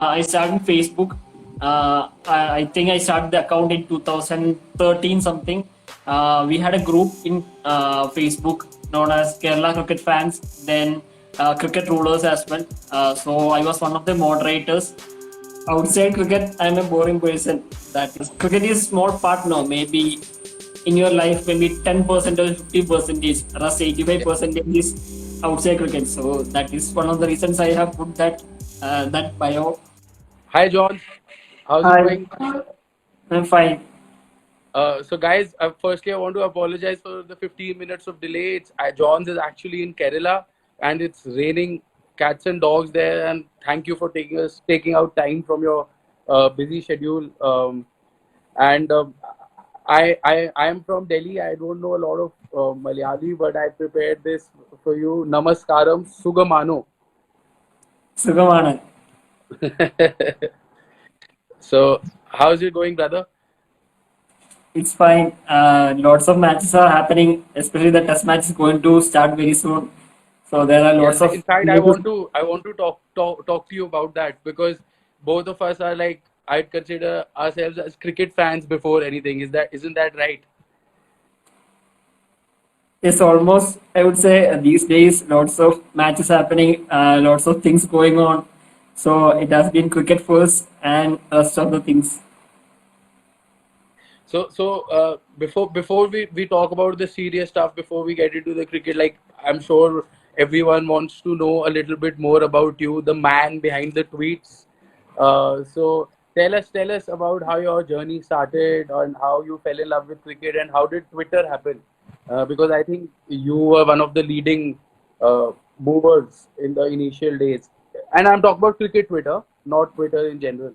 I started Facebook. I think I started the account in 2013 something. We had a group in Facebook known as Kerala Cricket Fans, then Cricket Rulers as well. So I was one of the moderators. Outside cricket, I'm a boring person. That is, cricket is small part now. Maybe in your life, maybe 10% or 50% is, rest 85% is outside cricket. So that is one of the reasons I have put that bio. Hi, John. How's it Hi, going? I'm fine. So, guys, firstly, I want to apologize for the 15 minutes of delay. John's is actually in Kerala, and it's raining cats and dogs there. And thank you for taking out time from your busy schedule. And I am from Delhi. I don't know a lot of Malayali, but I prepared this for you. Namaskaram, Sugamano. Sugamana. So, how's it going, brother? It's fine. Lots of matches are happening, especially the test match is going to start very soon. So there are Yeah, lots of in fact, I news. want to talk to you about that because both of us are like I'd consider ourselves as cricket fans before anything. Isn't that right? It's almost, I would say, these days, lots of matches happening, lots of things going on. So it has been cricket first and rest of the things. So before we talk about the serious stuff, before we get into the cricket, like I'm sure everyone wants to know a little bit more about you, the man behind the tweets. So tell us about how your journey started and how you fell in love with cricket and how did Twitter happen? Because I think you were one of the leading movers in the initial days, and I'm talking about cricket Twitter, not Twitter in general.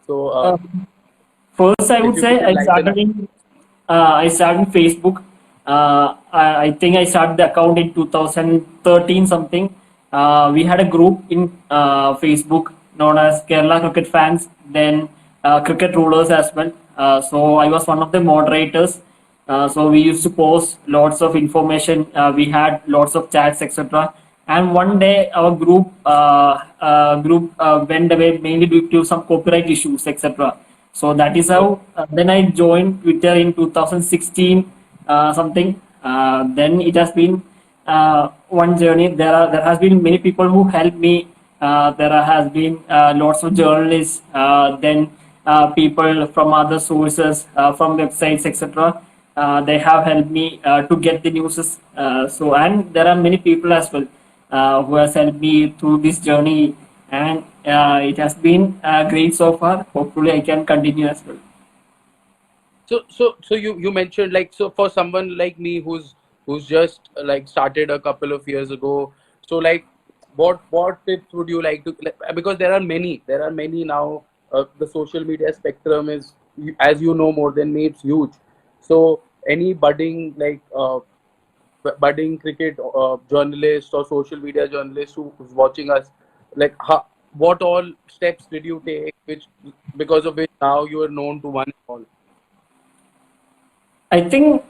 So Uh, First, I if would you could say enlighten us. I started Facebook. I think I started the account in 2013 something. We had a group in Facebook known as Kerala Cricket Fans, then Cricket Rulers as well. So I was one of the moderators. So we used to post lots of information. We had lots of chats, etc. And one day our group went away mainly due to some copyright issues, etc. So that is how. Then I joined Twitter in 2016 something. Then it has been one journey. There has been many people who helped me. Has been lots of journalists. Then people from other sources, from websites, etc. They have helped me to get the news. So and there are many people as well who has helped me through this journey, and it has been great so far. Hopefully, I can continue as well. So you mentioned like so for someone like me who's just like started a couple of years ago. So like what tips would you like to because there are many now. The social media spectrum is as you know more than me, it's huge. So any budding cricket journalist or social media journalist who's watching us, like what all steps did you take which because of which now you are known to one and all. I think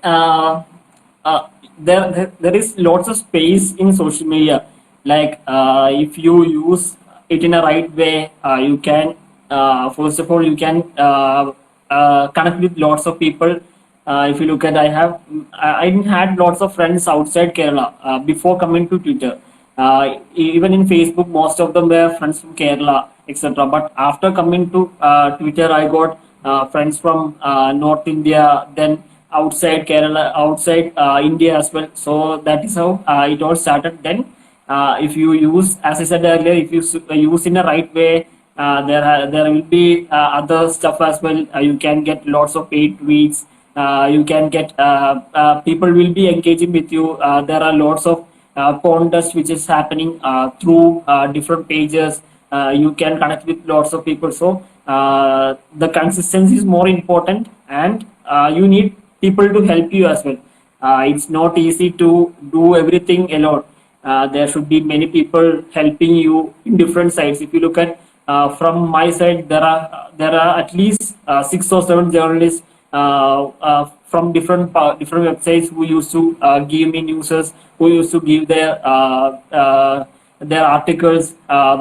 there is lots of space in social media. Like if you use it in a right way, you can first of all you can connect with lots of people. If you look at, I had lots of friends outside Kerala before coming to Twitter. Even in Facebook, most of them were friends from Kerala, etc. But after coming to Twitter, I got friends from North India, then outside Kerala, outside India as well. So that is how it all started. Then, if you use, as I said earlier, if you use in the right way, there will be other stuff as well. You can get lots of paid tweets. You can get people will be engaging with you. There are lots of contest which is happening through different pages. You can connect with lots of people. So the consistency is more important, and you need people to help you as well. It's not easy to do everything alone. There should be many people helping you in different sides. If you look at from my side, there are at least 6 or 7 journalists from different websites who used to give me newses, who used to give their articles,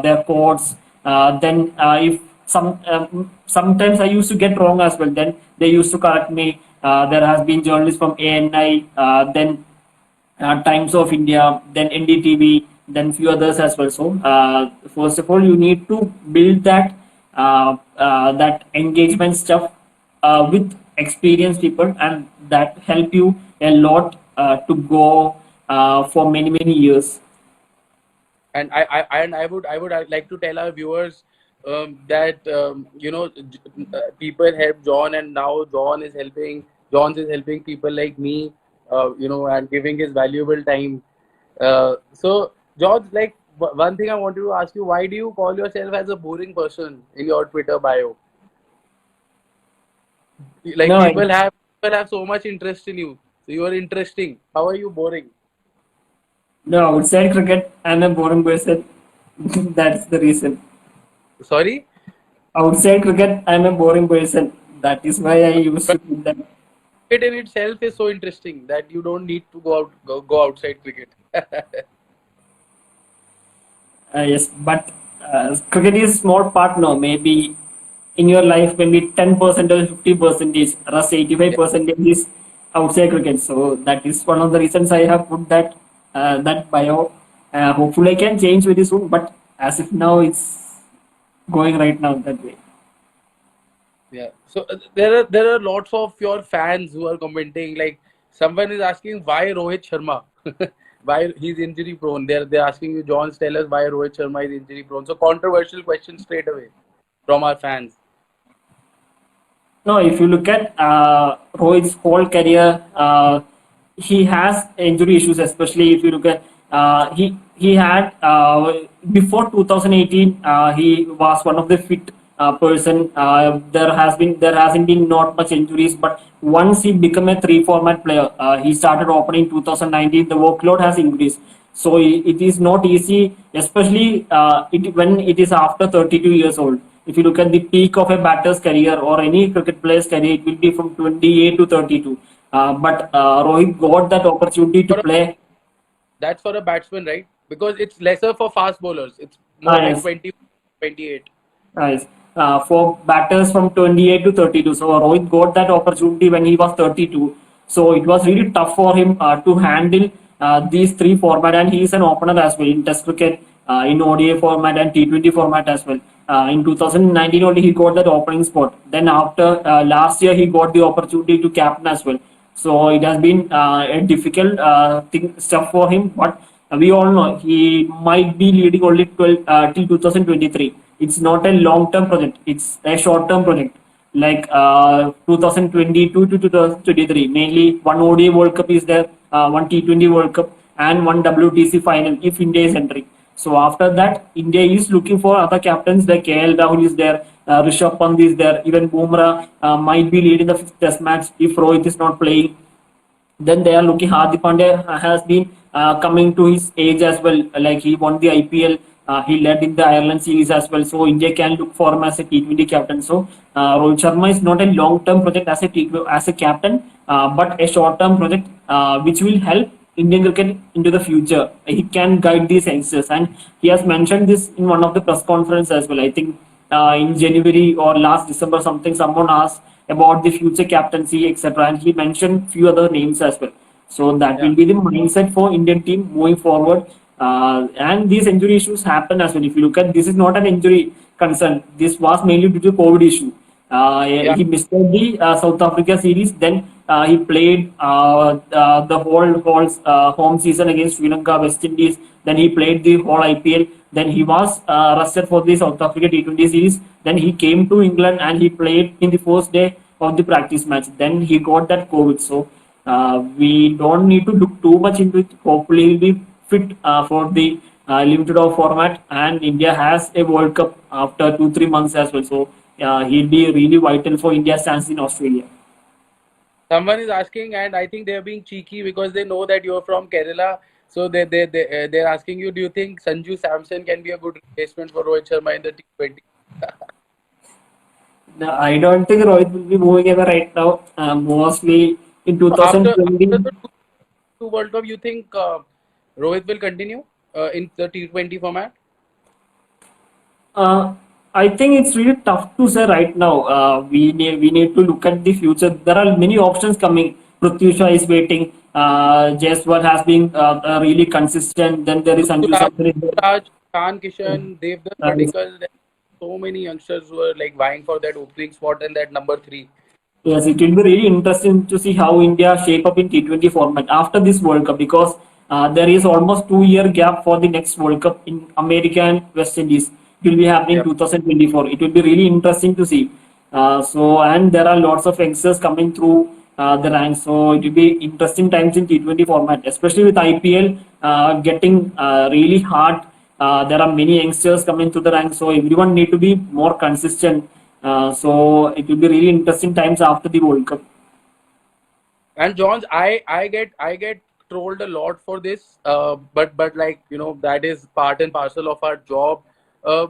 their quotes. Then if sometimes I used to get wrong as well. Then they used to correct me. There has been journalists from ANI, then Times of India, then NDTV, then few others as well. So first of all, you need to build that engagement stuff with experienced people, and that help you a lot to go for many years. And I would like to tell our viewers that people help John, and now John is helping people like me, and giving his valuable time. So George, like one thing I wanted to ask you: why do you call yourself as a boring person in your Twitter bio? Like No, people have so much interest in you, so you are interesting. How are you boring? no, outside cricket, I'm a boring person. That's the reason. Sorry. Outside cricket, I'm a boring person. That is why I used to put that. It in itself is so interesting that you don't need to go outside cricket. Yes, but cricket is small part now. Maybe in your life, maybe 10% or 50% is, rest 85% is outside cricket. So that is one of the reasons I have put that bio. Hopefully, I can change very soon. But as if now, it's going right now that way. Yeah. So there are lots of your fans who are commenting. Like someone is asking why Rohit Sharma, why he's injury prone. They're asking you, John, tell us why Rohit Sharma is injury prone. So controversial question straight away from our fans. No, if you look at Rohit's whole career, he has injury issues. Especially if you look at he had before 2018, he was one of the fit person. There hasn't been not much injuries, but once he became a three format player, he started opening 2019. The workload has increased, so it is not easy, especially when it is after 32 years old. If you look at the peak of a batter's career or any cricket player's career, it will be from 28 to 32. But Rohit got that opportunity to For a, play. that's for a batsman, right? Because it's lesser for fast bowlers. It's more like Yes, 20, 28. Nice. For batters from 28 to 32. So Rohit got that opportunity when he was 32. So it was really tough for him to handle these three format, and he is an opener as well in Test cricket, in ODI format and T20 format as well. In 2019 only he got that opening spot. Then after last year he got the opportunity to captain as well. So it has been a difficult stuff for him, but we all know he might be leading only 12 till 2023. It's not a long-term project; it's a short-term project. Like 2022 to 2023, mainly one ODI World Cup is there, one T20 World Cup, and one WTC final if India is entering. So after that, India is looking for other captains like KL Rahul is there, Rishabh Pant is there, even Bumrah might be leading the fifth test match if Rohit is not playing. Then they are looking. Hardik Pandya has been coming to his age as well. Like he won the IPL, he led in the Ireland series as well. So India can look for him as a T20 captain. So Rohit Sharma is not a long-term project as as a captain, but a short-term project which will help Indian cricket into the future. He can guide these youngsters, and he has mentioned this in one of the press conference as well. I think in January or last December something. Someone asked about the future captaincy, etc., and he mentioned few other names as well. So that Yeah. will be the mindset for Indian team moving forward. And these injury issues happen as well. If you look at, this is not an injury concern. This was mainly due to COVID issue. Yeah. He missed the South Africa series. Then he played the whole home season against Sri Lanka, West Indies. Then he played the whole IPL. Then he was rested for the South Africa T20 series. Then he came to England and he played in the first day of the practice match. Then he got that COVID. So we don't need to look too much into it. Hopefully, he'll be fit for the limited over format. And India has a World Cup after 2-3 months as well. So he'll be really vital for India's chance in Australia. Someone is asking, and I think they're being cheeky because they know that you're from Kerala. So they're asking you, do you think Sanju Samson can be a good replacement for Rohit Sharma in the T20? No, I don't think Rohit will be moving ever right now. Mostly in So after 2020. the two World Cup, you think Rohit will continue in the T20 format? Uh, I think it's really tough to say right now. We need to look at the future. There are many options coming. Prithvi Shaw is waiting. Jaiswal has been really consistent. Then there is Sanju Suraj, Samson. Suraj, Khan Kishan, Devdutt Yes. Padikkal, there are so many youngsters who are like vying for that opening spot and that number three. Yes, it will be really interesting to see how India shape up in T20 format after this World Cup because there is almost 2 year gap for the next World Cup in America and West Indies. It will be happening Yeah. 2024. It will be really interesting to see. And there are lots of youngsters coming through the ranks. So it will be interesting times in T20 format, especially with IPL getting really hard. There are many youngsters coming to the ranks, so everyone need to be more consistent. So it will be really interesting times after the World Cup. And Johns, I get trolled a lot for this, but like that is part and parcel of our job. Uh,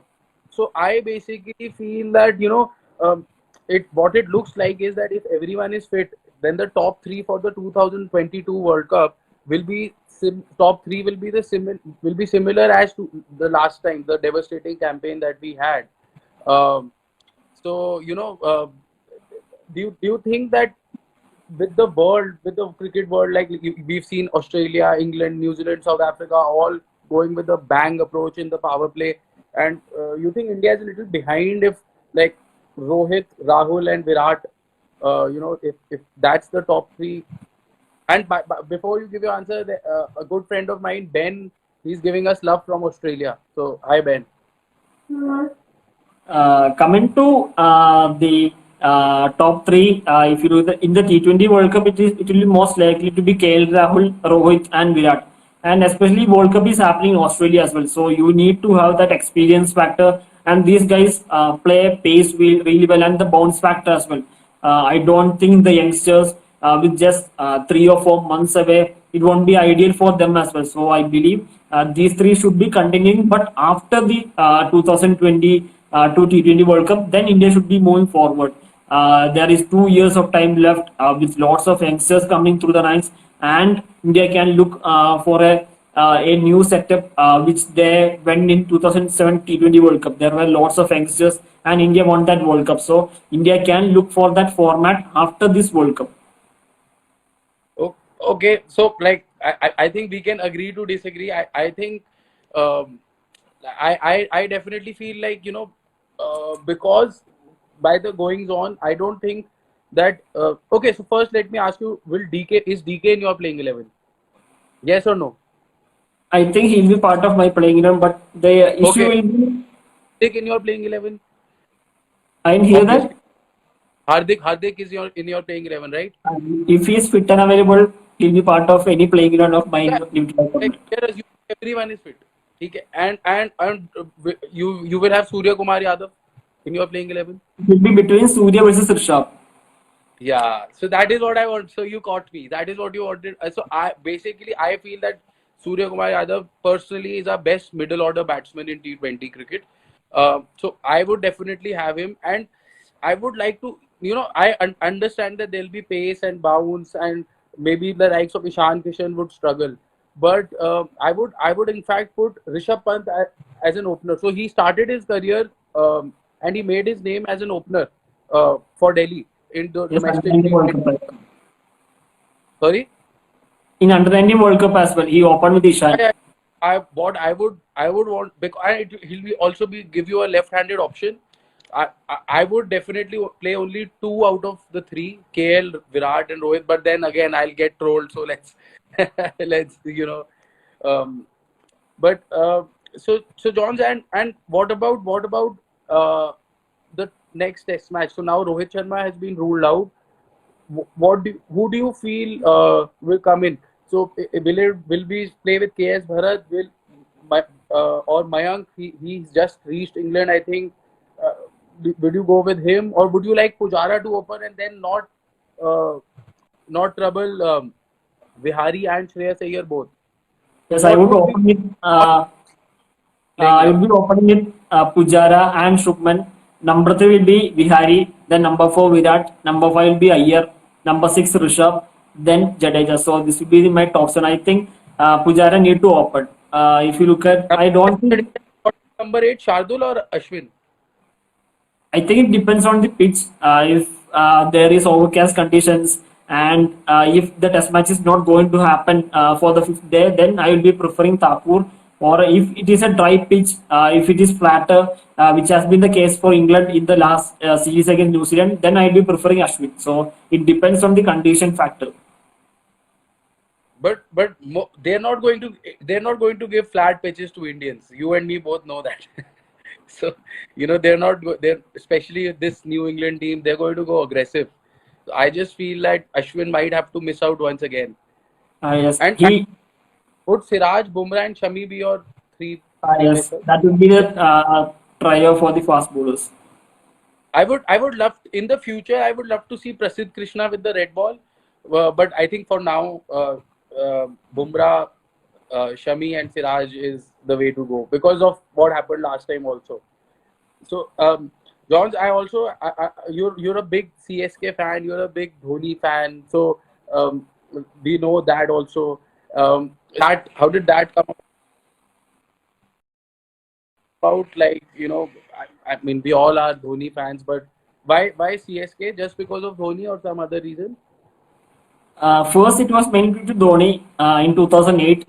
so I basically feel that it what it looks like is that if everyone is fit, then the top three for the 2022 World Cup will be top three will be will be similar as to the last time, the devastating campaign that we had. Um, so do you think that with the world, with the cricket world, like we've seen Australia, England, New Zealand, South Africa, all going with the bang approach in the power play, and you think India is a little behind if like Rohit, Rahul, and Virat, if that's the top three. And before you give your answer, a good friend of mine, Ben, he's giving us love from Australia. So hi Ben. Coming to the top three, if you do in the T20 World Cup, it will be most likely to be KL Rahul, Rohit, and Virat. And especially World Cup is happening in Australia as well. So you need to have that experience factor. And these guys play pace really well and the bounce factor as well. I don't think the youngsters with just 3 or 4 months away, it won't be ideal for them as well. So I believe these three should be continuing. But after the 2020 to T20 World Cup, then India should be moving forward. There is 2 years of time left with lots of youngsters coming through the ranks, and India can look for a new setup which they went in 2007 T20 World Cup. There were lots of youngsters, and India won that World Cup. So India can look for that format after this World Cup. Okay, so like I think we can agree to disagree. I think um, I definitely feel like because by the goings on, I don't think that okay. So first, let me ask you: Will DK in your playing 11? Yes or no? I think he'll be part of my playing 11, but the issue Okay, will be Hardik in your playing 11. I didn't hear Obviously, that. Hardik is in your playing 11, right? If he is fit and available, he'll be part of any playing 11 of my Yeah, individual like format. here assuming everyone is fit. Okay, and you will have Surya Kumar Yadav in your playing 11. It will be between Surya versus Rishabh. Yeah, so that is what I want. So you caught me. That is what you wanted. So I feel that Surya Kumar Yadav personally is our best middle order batsman in T20 cricket. So I would definitely have him, and I would like to, I understand that there'll be pace and bounce, and maybe the likes of Ishan Kishan would struggle, but I would in fact put Rishabh Pant as an opener. So he started his career and he made his name as an opener for Delhi in the Yes, under domestic 19 World T20. Cup as well. Sorry. In under 19 World Cup as well, he opened with Ishan. I would want because he'll be also be give you a left-handed option. I would definitely play only two out of the three, KL, Virat, and Rohit. But then again, I'll get trolled. So let's let's Um, but so Johns, and what about the next test match? So now Rohit Sharma has been ruled out. Who do you feel will come in? So will we play with KS Bharat? Or Mayank? He's just reached England, I think. Uh, would you go with him, or would you like Pujara to open and then uh, not trouble Vihari and Shreyas Iyer both? So Yes, I what would would be open with your playing I would 11? be opening with Pujara and Shubman. Number three will be Vihari. Then number four Virat. Number five will be Iyer. Number six Rishabh. Then Jadeja. So this will be my top. And I think Pujara need to open. If you look at, I don't think number 8, Shardul or Ashwin? I think it depends on the pitch. If there is overcast conditions and if the test match is not going to happen for the fifth day, then I will be preferring Thakur. Or if it is a dry pitch, if it is flatter, which has been the case for England in the last series against New Zealand, then I will be preferring Ashwin. So it depends on the condition factor. But they're not going to give flat pitches to Indians. You and me both know that. So they're especially this New England team. They're going to go aggressive. So I just feel that Ashwin might have to miss out once again. Yes, And would Siraj, Bumrah, and Shami be your three? yes, that would be the trio for the fast bowlers. I would love in the future. I would love to see Prasidh Krishna with the red ball, but I think for now, Bumrah, Shami, and Siraj is the way to go because of what happened last time also. So, Johns, you're a big CSK fan. You're a big Dhoni fan. So we know that also. That how did that come about? Like I mean, we all are Dhoni fans, but why CSK? Just because of Dhoni or some other reason? First, it was mainly due to Dhoni in 2008.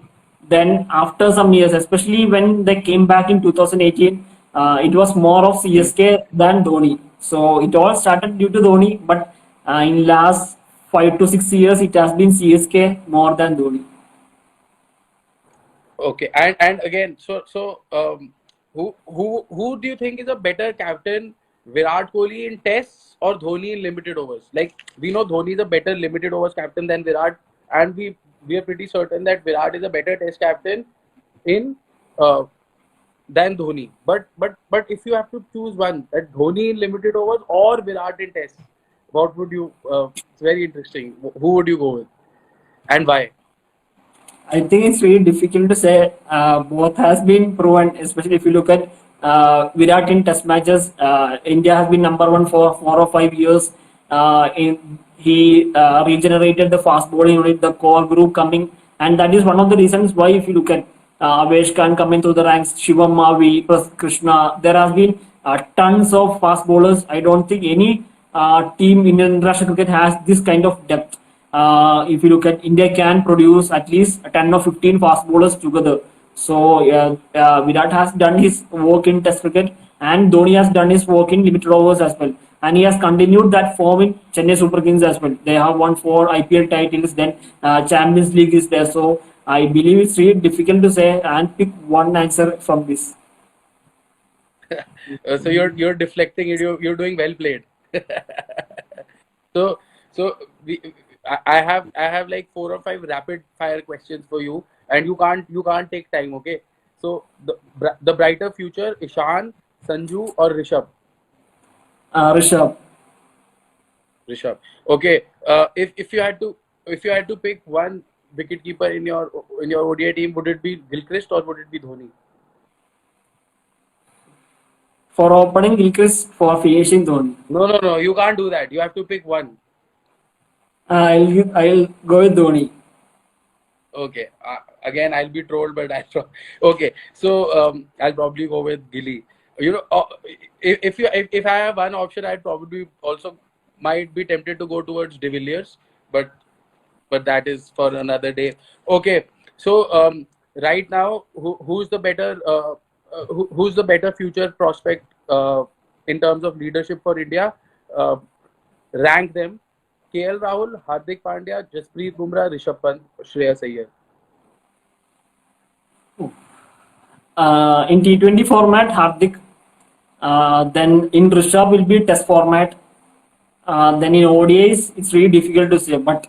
Then, after some years, especially when they came back in 2018, it was more of CSK than Dhoni. So it all started due to Dhoni, but in last 5 to 6 years, it has been CSK more than Dhoni. Okay, and again, who do you think is a better captain, Virat Kohli in tests or Dhoni in limited overs? Like we know Dhoni is a better limited overs captain than Virat, and we are pretty certain that Virat is a better test captain in than Dhoni. But if you have to choose one, that Dhoni in limited overs or Virat in tests, what would you? It's very interesting. Who would you go with, and why? I think it's really difficult to say. Both has been proven, especially if you look at Virat in Test matches. India has been number one for 4 or 5 years. He regenerated the fast bowling unit, the core group coming, and that is one of the reasons why, if you look at Avesh Khan coming through the ranks, Shivam Mavi, Krishna, there has been tons of fast bowlers. I don't think any team in international cricket has this kind of depth. If you look at India can produce at least 10 or 15 fast bowlers together. So Virat has done his work in Test cricket and Dhoni has done his work in limited overs as well. And he has continued that form in Chennai Super Kings as well. They have won 4 IPL titles, then Champions League is there. So I believe it's really difficult to say and pick one answer from this. So you're deflecting it. You're doing well played. So I have like 4 or 5 rapid fire questions for you, and you can't take time. Okay. So the brighter future, Ishan, Sanju, or Rishabh? Rishabh. Rishabh. Okay. If you had to pick one wicketkeeper in your ODI team, would it be Gilchrist or would it be Dhoni? For opening, Gilchrist. For finishing, Dhoni. No. You can't do that. You have to pick one. I'll go with Dhoni. Okay. Again, I'll be trolled, but okay. So I'll probably go with Gilly. If I have one option, I'd probably also might be tempted to go towards De Villiers, but that is for another day. Okay. So right now, who's the better future prospect in terms of leadership for India? Rank them: KL Rahul, Hardik Pandya, Jasprit Bumrah, Rishabh Pant, Shreyas Iyer. In T20 format, Hardik. Then in Rishabh will be Test format. Then in ODIs, it's really difficult to say. But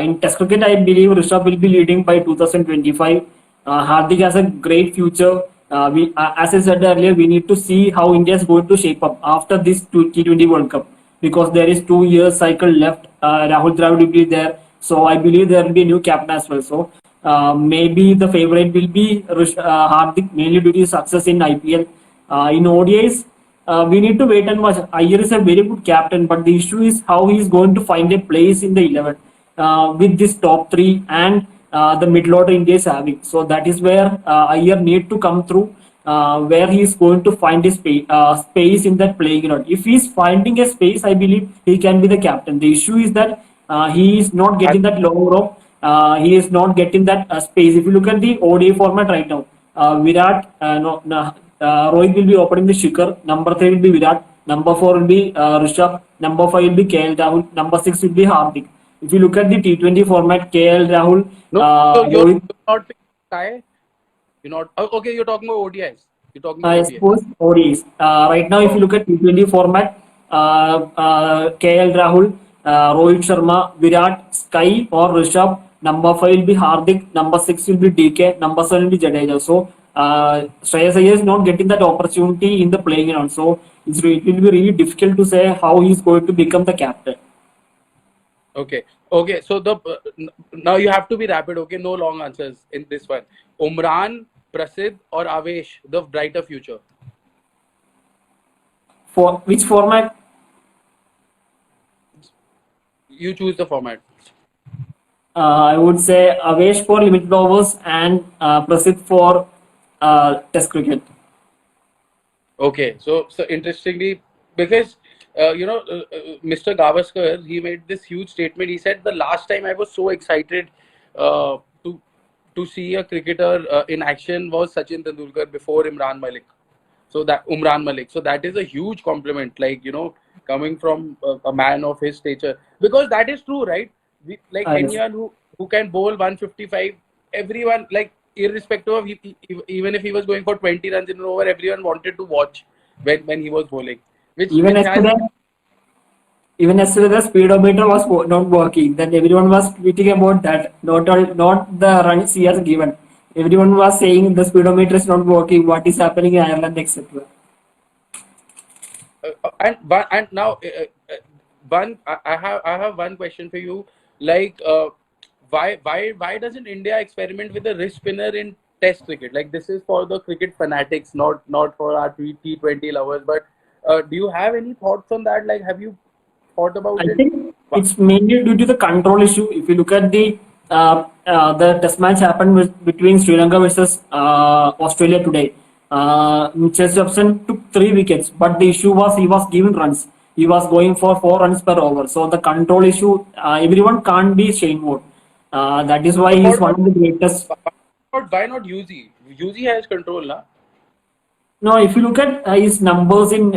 in Test cricket, I believe Rishabh will be leading by 2025. Hardik has a great future. As I said earlier, we need to see how India is going to shape up after this T20 World Cup, because there is 2 years cycle left. Rahul Dravid will be there. So I believe there will be a new captain as well. So maybe the favorite will be Hardik, mainly due to his success in IPL. In ODIs, we need to wait and watch. Iyer is a very good captain, but the issue is how he is going to find a place in the 11 with this top three and the middle order India is having. So that is where Iyer need to come through where he is going to find his space in that playing ground. If he is finding a space, I believe he can be the captain. The issue is that he is not I, getting that long rope. He is not getting that space. If you look at the ODI format right now, Virat, no, no, Rohit will be opening the Shikhar. Number 3 will be Virat. Number 4 will be Rishabh. Number 5 will be KL Rahul. Number 6 will be Hardik. If you look at the T20 format, KL Rahul, no, so Rohit, you're not picking Sky. You're not. Oh, okay, you're talking about ODIs. You're talking about I ODIs. suppose ODIs. Right now, if you Oh, look at T20 format, KL Rahul, Rohit Sharma, Virat, Sky or Rishabh. Number 5 will be Hardik. Number 6 will be DK. Number 7 will be Jadeja. So, Shreyas Iyer is not getting that opportunity in the playing ground. So, it will be really difficult to say how he is going to become the captain. okay. Okay. So now you have to be rapid. Okay, no long answers in this one. Umran, Prasidh, or Avesh, the brighter future. For which format? You choose the format. I would say Avesh for limited overs and Prasidh for Test cricket. Okay, so interestingly, because Mr. Gavaskar, he made this huge statement. He said the last time I was so excited uh, to to see a cricketer in action was Sachin Tendulkar before Imran Malik. So that Umran Malik. So that is a huge compliment. Like coming from a man of his stature, because that is true, right? Like Yes. anyone who can bowl 155, everyone like irrespective of even if he was going for 20 runs in an over, everyone wanted to watch when he was bowling, Even which has yesterday, even yesterday the speedometer was not working. Then everyone was tweeting about that. Not the runs he has given. Everyone was saying the speedometer is not working. What is happening in Ireland, etc. and now I have one question for you. Like, why doesn't India experiment with a wrist spinner in Test cricket? Like, this is for the cricket fanatics, not for our T20 lovers. But do you have any thoughts on that? Like, have you thought I about it? think it's mainly due to the control issue. If you look at the test match happened between Sri Lanka versus Australia today, Mitchell Jobson took 3 wickets, but the issue was he was giving runs. He was going for 4 runs per over. So the control issue, everyone can't be Shane Warne. That is why So he is what one about of the greatest. why not UZ? UZ has control, na? No, if you look at his numbers in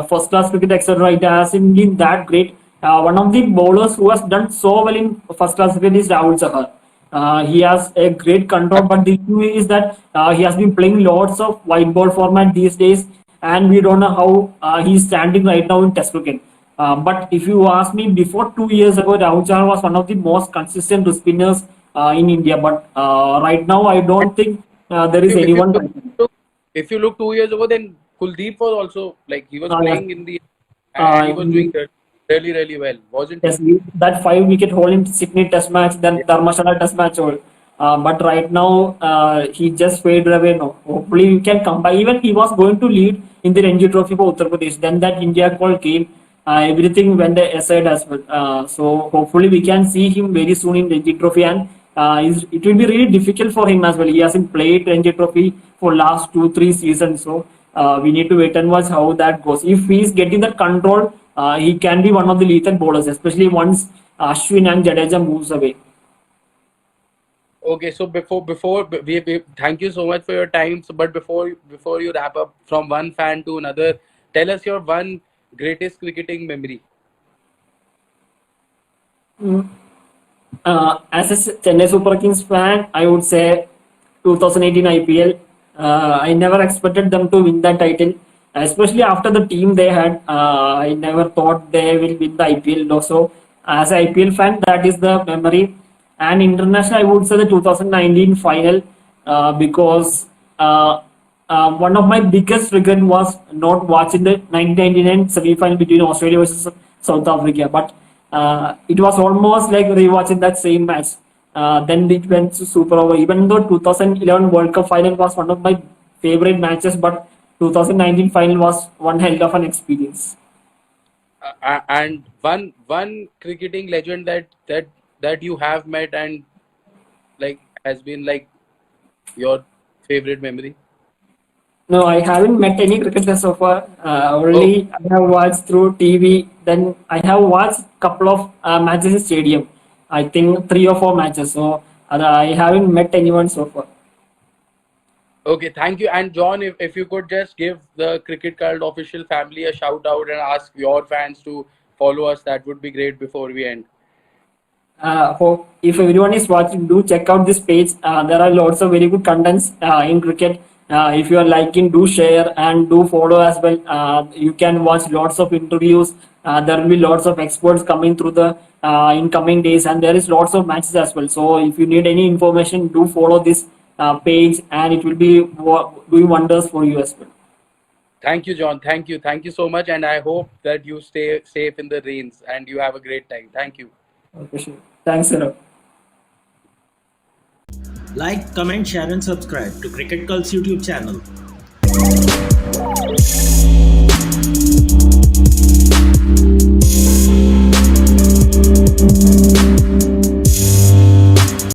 first class cricket, etc., it hasn't been that great. One of the bowlers who has done so well in first class cricket is Rahul Chahar. He has a great control, but the issue is that he has been playing lots of white ball format these days, and we don't know how he's standing right now in Test cricket. But if you ask me, before 2 years ago, Rahul Chahar was one of the most consistent spinners in India. But right now, I don't think there is If you anyone. look, if you look 2 years ago, then Kuldeep was also like he was Uh, playing in the and he Uh, was doing really really well, wasn't yes, he? that 5 wicket haul in Sydney Test match, then Yeah. Dharmashala Test match haul. But right now, he just faded away. No, hopefully we can come by. Even he was going to lead in the Ranji Trophy for Uttar Pradesh. Then that India call came. Everything went aside as well. So hopefully we can see him very soon in Ranji Trophy, and it will be really difficult for him as well. He hasn't played Ranji Trophy for last 2 3 seasons, so we need to wait and watch how that goes. If he is getting that control, he can be one of the lethal bowlers, especially once Ashwin and Jadeja moves away. Okay, so before we thank you so much for your time. So, but before you wrap up, from one fan to another, tell us your one greatest cricketing memory. Mm. As a Chennai Super Kings fan, I would say 2018 IPL. I never expected them to win that title, especially after the team they had. I never thought they will win the IPL. Also, as an IPL fan, that is the memory. And international, I would say the 2019 final, because one of my biggest regret was not watching the 1999 semi-final between Australia versus South Africa. But it was almost like rewatching that same match. Then it went to super over. Even though 2011 World Cup final was one of my favorite matches, but 2019 final was one hell of an experience. And one cricketing legend that you have met and like has been like your favorite memory. No, I haven't met any cricketer so far. Only I have watched through TV. Then I have watched couple of matches in stadium. I think 3 or 4 matches. So I haven't met anyone so far. Okay, thank you. And John, if you could just give the Cricket Cult official family a shout out and ask your fans to follow us, that would be great before we end. If everyone is watching, do check out this page. There are lots of very good contents in cricket. If you are liking, do share and do follow as well. You can watch lots of interviews. There will be lots of experts coming through the in coming days, and there is lots of matches as well. So if you need any information, do follow this page, and it will be doing wonders for you as well. Thank you, John. Thank you. Thank you so much. And I hope that you stay safe in the rains and you have a great time. Thank you. Okay, sure. Thanks a lot. Like, comment, share, and subscribe to Cricket Cult's YouTube channel.